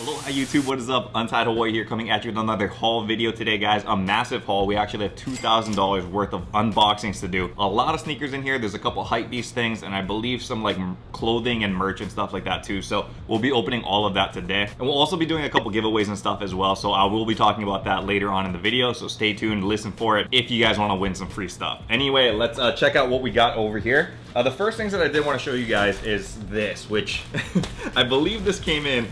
Aloha YouTube, what is up? Untied Hawaii here, coming at you with another haul video today, guys. A massive haul. We actually have $2,000 worth of unboxings to do. A lot of sneakers in here. There's a couple hypebeast things, and I believe some like clothing and merch and stuff like that too. So we'll be opening all of that today. And we'll also be doing a couple giveaways and stuff as well. So I will be talking about that later on in the video. So stay tuned, listen for it if you guys want to win some free stuff. Anyway, let's check out what we got over here. The first things that I did want to show you guys is this, which I believe this came in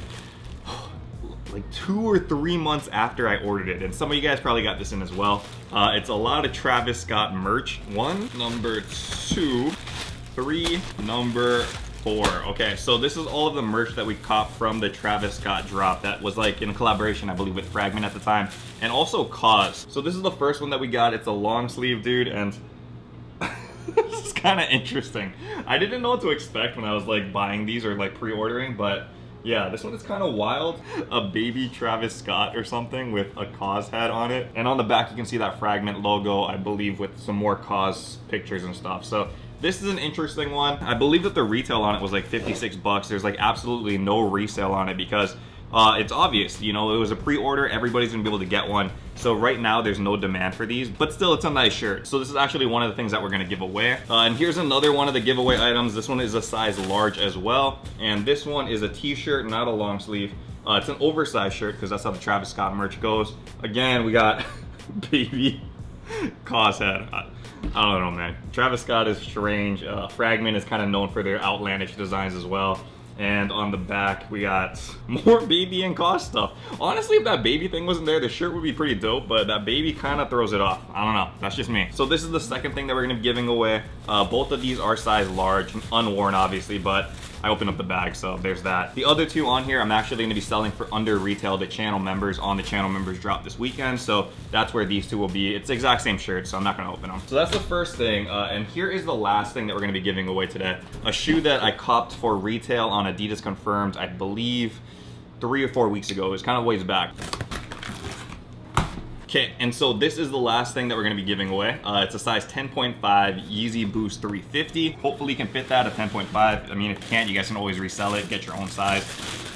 like 2 or 3 months after I ordered it, and some of you guys probably got this in as well. It's a lot of Travis Scott merch. 1, number 2, 3, number 4. Okay, so this is all of the merch that we caught from the Travis Scott drop that was like in collaboration, I believe, with Fragment at the time, and also Cause. So this is the first one that we got. It's a long sleeve, dude, and this is kind of interesting. I didn't know what to expect when I was like buying these or like pre-ordering, but yeah, this one is kind of wild. A baby Travis Scott or something with a Cause hat on it. And on the back, you can see that Fragment logo, I believe, with some more Cause pictures and stuff. So this is an interesting one. I believe that the retail on it was like 56 bucks. There's like absolutely no resale on it because it's obvious, you know, it was a pre-order. Everybody's gonna be able to get one. So right now there's no demand for these, but still it's a nice shirt. So this is actually one of the things that we're gonna give away. And here's another one of the giveaway items. This one is a size large as well. And this one is a t-shirt, not a long sleeve. It's an oversized shirt because that's how the Travis Scott merch goes. Again, we got baby Cause head. I don't know, man. Travis Scott is strange. Fragment is kind of known for their outlandish designs as well. And on the back, we got more baby and Cause stuff. Honestly, if that baby thing wasn't there, the shirt would be pretty dope, but that baby kind of throws it off. I don't know, that's just me. So this is the second thing that we're gonna be giving away. Both of these are size large, unworn obviously, but I opened up the bag, so there's that. The other two on here, I'm actually gonna be selling for under retail to channel members on the channel members drop this weekend. So that's where these two will be. It's the exact same shirt, so I'm not gonna open them. So that's the first thing. And here is the last thing that we're gonna be giving away today. A shoe that I copped for retail on Adidas Confirmed, I believe 3 or 4 weeks ago. It was kind of ways back. Okay, and so this is the last thing that we're gonna be giving away. It's a size 10.5 Yeezy Boost 350. Hopefully you can fit that at 10.5. I mean, if you can't, you guys can always resell it, get your own size.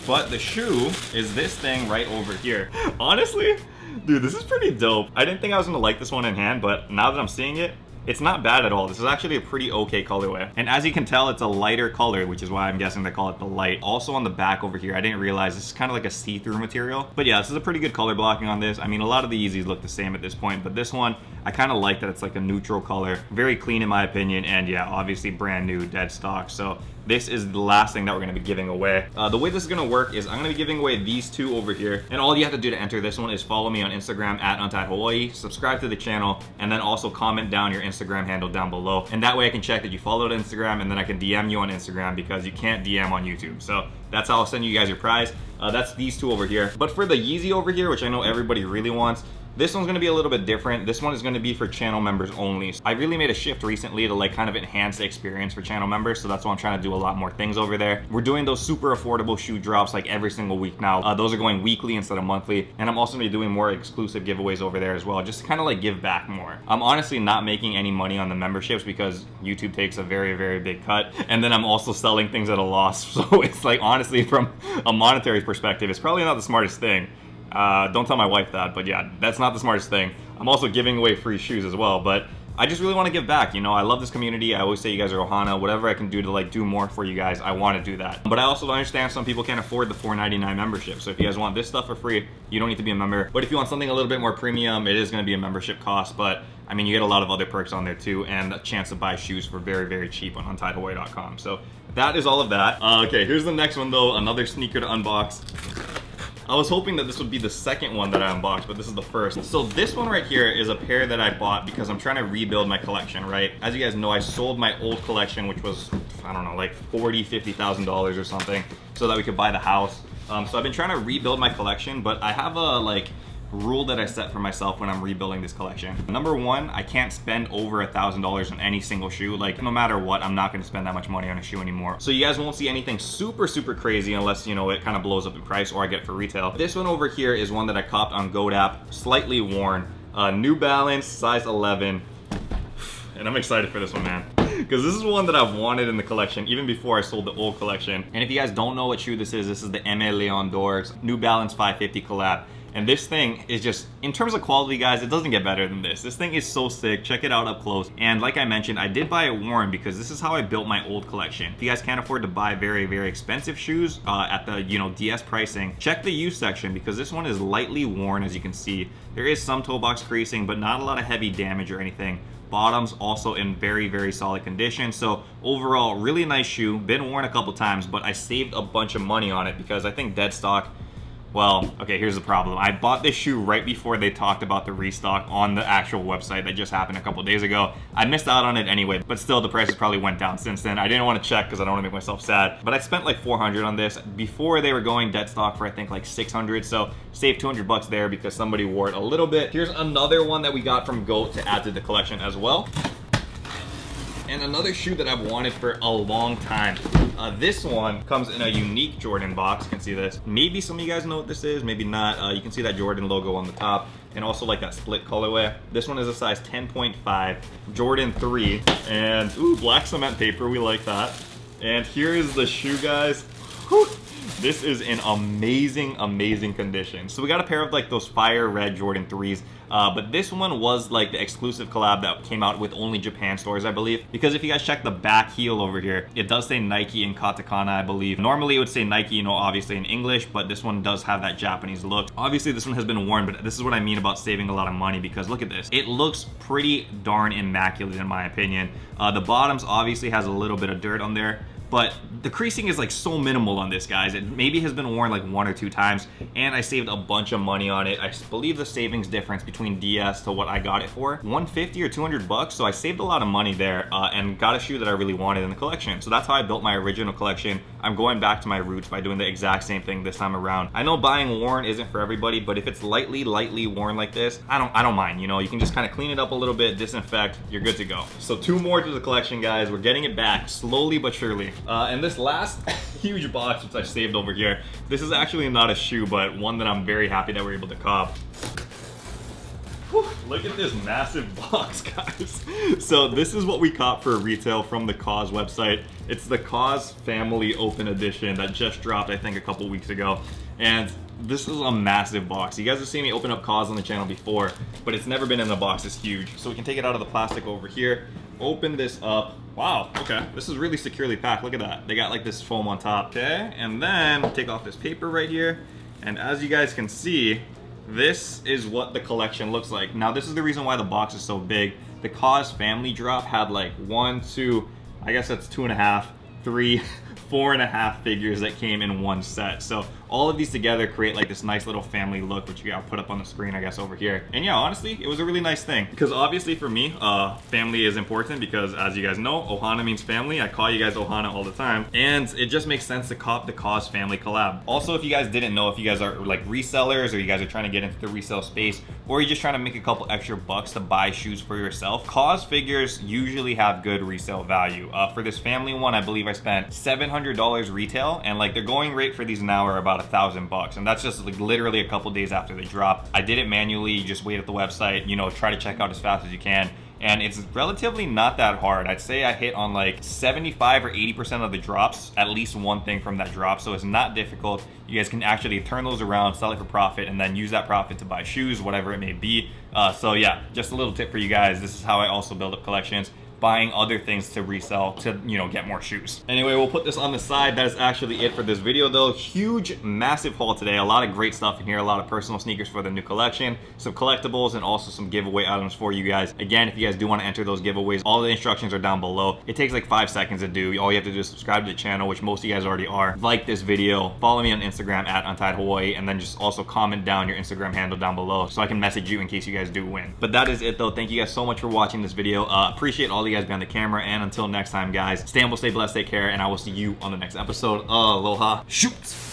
But the shoe is this thing right over here. Honestly, dude, this is pretty dope. I didn't think I was gonna like this one in hand, but now that I'm seeing it, it's not bad at all. This is actually a pretty okay colorway. And as you can tell, it's a lighter color, which is why I'm guessing they call it the light. Also on the back over here, I didn't realize this is kind of like a see-through material. But yeah, this is a pretty good color blocking on this. I mean, a lot of the Yeezys look the same at this point, but this one, I kind of like that it's like a neutral color. Very clean in my opinion, and yeah, obviously brand new, dead stock. So this is the last thing that we're gonna be giving away. The way this is gonna work is I'm gonna be giving away these two over here, and all you have to do to enter this one is follow me on Instagram at Untied Hawaii, subscribe to the channel, and then also comment down your Instagram handle down below. And that way I can check that you followed Instagram, and then I can DM you on Instagram because you can't DM on YouTube. So that's how I'll send you guys your prize. That's these two over here. But for the Yeezy over here, which I know everybody really wants, this one's gonna be a little bit different. This one is gonna be for channel members only. I really made a shift recently to like kind of enhance the experience for channel members, so that's why I'm trying to do a lot more things over there. We're doing those super affordable shoe drops like every single week now. Those are going weekly instead of monthly, and I'm also gonna be doing more exclusive giveaways over there as well, just to kind of like give back more. I'm honestly not making any money on the memberships because YouTube takes a very, very big cut, and then I'm also selling things at a loss. So it's like, honestly, from a monetary perspective, it's probably not the smartest thing. Don't tell my wife that, but yeah, that's not the smartest thing. I'm also giving away free shoes as well, but I just really want to give back. You know, I love this community. I always say you guys are Ohana. Whatever I can do to like do more for you guys, I want to do that. But I also understand some people can't afford the $4.99 membership. So if you guys want this stuff for free, you don't need to be a member. But if you want something a little bit more premium, it is going to be a membership cost. But I mean, you get a lot of other perks on there too, and a chance to buy shoes for very, very cheap on UntiedHawaii.com. So that is all of that. Okay, here's the next one though. Another sneaker to unbox. I was hoping that this would be the second one that I unboxed, but this is the first. So this one right here is a pair that I bought because I'm trying to rebuild my collection, right? As you guys know, I sold my old collection, which was, I don't know, like $40,000, $50,000 or something, so that we could buy the house. So I've been trying to rebuild my collection, but I have a like rule that I set for myself when I'm rebuilding this collection. Number one, I can't spend over $1,000 on any single shoe. Like, no matter what, I'm not gonna spend that much money on a shoe anymore. So you guys won't see anything super, super crazy unless, you know, it kind of blows up in price or I get it for retail. This one over here is one that I copped on GoDap, slightly worn. New Balance, size 11. And I'm excited for this one, man. because this is one that I've wanted in the collection even before I sold the old collection. And if you guys don't know what shoe this is the Aimé Leon Dors New Balance 550 collab. And this thing is just, in terms of quality, guys, it doesn't get better than this. This thing is so sick. Check it out up close. And like I mentioned, I did buy it worn because this is how I built my old collection. If you guys can't afford to buy very, very expensive shoes at the, DS pricing, check the used section because this one is lightly worn, as you can see. There is some toe box creasing, but not a lot of heavy damage or anything. Bottoms also in very, very solid condition. So overall, really nice shoe. Been worn a couple times, but I saved a bunch of money on it because I think dead stock. Well, okay, here's the problem. I bought this shoe right before they talked about the restock on the actual website that just happened a couple days ago. I missed out on it anyway, but still the prices probably went down since then. I didn't want to check because I don't want to make myself sad. But I spent like $400 on this before they were going dead stock for I think like $600. So saved $200 there because somebody wore it a little bit. Here's another one that we got from GOAT to add to the collection as well. And another shoe that I've wanted for a long time. This one comes in a unique Jordan box. You can see this. Maybe some of you guys know what this is, maybe not. You can see that Jordan logo on the top and also like that split colorway. This one is a size 10.5, Jordan 3, and ooh, black cement paper, we like that. And here is the shoe, guys. Whew. This is in amazing, amazing condition. So we got a pair of like those fire red Jordan 3s. But this one was like the exclusive collab that came out with only Japan stores, I believe. Because if you guys check the back heel over here, it does say Nike in katakana, I believe. Normally it would say Nike, obviously in English, but this one does have that Japanese look. Obviously this one has been worn, but this is what I mean about saving a lot of money because look at this. It looks pretty darn immaculate in my opinion. The bottoms obviously has a little bit of dirt on there, but the creasing is like so minimal on this, guys. It maybe has been worn like 1 or 2 times, and I saved a bunch of money on it. I believe the savings difference between DS to what I got it for, $150 or $200. So I saved a lot of money there and got a shoe that I really wanted in the collection. So that's how I built my original collection. I'm going back to my roots by doing the exact same thing this time around. I know buying worn isn't for everybody, but if it's lightly worn like this, I don't mind. You can just kind of clean it up a little bit, disinfect, you're good to go. So 2 more to the collection, guys. We're getting it back slowly but surely. And this last huge box, which I saved over here, this is actually not a shoe, but one that I'm very happy that we're able to cop. Whew, look at this massive box, guys. So this is what we caught for retail from the KAWS website. It's the KAWS Family Open Edition that just dropped, I think, a couple weeks ago. And this is a massive box. You guys have seen me open up KAWS on the channel before, but it's never been in a box this huge. So we can take it out of the plastic over here, open this up. Wow, okay, this is really securely packed. Look at that. They got like this foam on top. Okay, and then take off this paper right here. And as you guys can see, this is what the collection looks like. Now, this is the reason why the box is so big. The KAWS family drop had like 1, 2, I guess that's 2.5, 3, 4.5 figures that came in one set. So all of these together create like this nice little family look, which we got put up on the screen, I guess, over here. And yeah, honestly, it was a really nice thing because obviously for me, family is important because as you guys know, Ohana means family. I call you guys Ohana all the time. And it just makes sense to cop the KAWS family collab. Also, if you guys didn't know, if you guys are like resellers or you guys are trying to get into the resale space, or you're just trying to make a couple extra bucks to buy shoes for yourself, KAWS figures usually have good resale value. For this family one, I believe I spent $700 retail, and like their going rate for these now are about $1,000, and that's just like literally a couple days after they drop. I did it manually. You just wait at the website, try to check out as fast as you can. And it's relatively not that hard. I'd say I hit on like 75 or 80% of the drops, at least one thing from that drop. So it's not difficult. You guys can actually turn those around, sell it for profit, and then use that profit to buy shoes, whatever it may be. So yeah, just a little tip for you guys. This is how I also build up collections, buying other things to resell to, get more shoes. Anyway, we'll put this on the side. That is actually it for this video though. Huge, massive haul today. A lot of great stuff in here, a lot of personal sneakers for the new collection, some collectibles, and also some giveaway items for you guys. Again, if you guys do want to enter those giveaways, all the instructions are down below. It takes like 5 seconds to do. All you have to do is subscribe to the channel, which most of you guys already are. Like this video, follow me on Instagram at UntiedHawaii, and then just also comment down your Instagram handle down below so I can message you in case you guys do win. But that is it though. Thank you guys so much for watching this video. Appreciate all you guys behind the camera, and until next time, guys, stay humble, stay blessed, take care, and I will see you on the next episode. Aloha. Shoot!